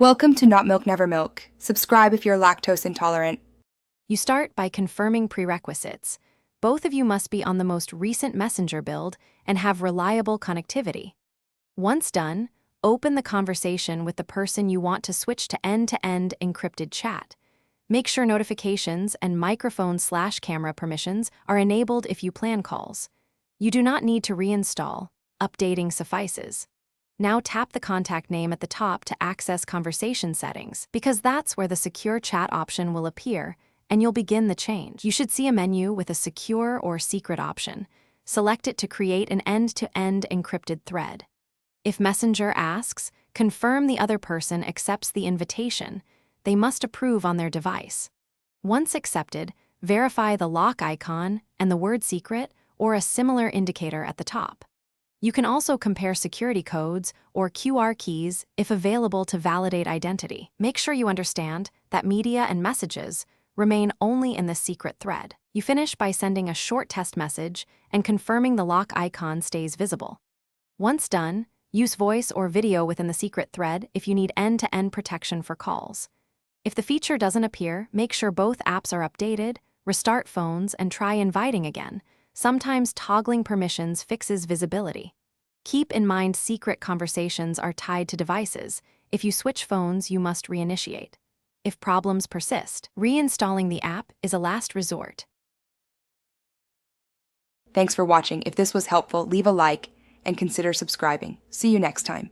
Welcome to Not Milk Never Milk. Subscribe if you're lactose intolerant. You start by confirming prerequisites. Both of you must be on the most recent Messenger build and have reliable connectivity. Once done, open the conversation with the person you want to switch to end-to-end encrypted chat. Make sure notifications and microphone/camera permissions are enabled if you plan calls. You do not need to reinstall. Updating suffices. Now tap the contact name at the top to access conversation settings, because that's where the secure chat option will appear, and you'll begin the change. You should see a menu with a secure or secret option. Select it to create an end-to-end encrypted thread. If Messenger asks, confirm the other person accepts the invitation. They must approve on their device. Once accepted, verify the lock icon and the word secret or a similar indicator at the top. You can also compare security codes or QR keys if available to validate identity. Make sure you understand that media and messages remain only in the secret thread. You finish by sending a short test message and confirming the lock icon stays visible. Once done, use voice or video within the secret thread if you need end-to-end protection for calls. If the feature doesn't appear, make sure both apps are updated, restart phones, and try inviting again. Sometimes toggling permissions fixes visibility. Keep in mind secret conversations are tied to devices. If you switch phones, you must reinitiate. If problems persist, reinstalling the app is a last resort. Thanks for watching. If this was helpful, leave a like and consider subscribing. See you next time.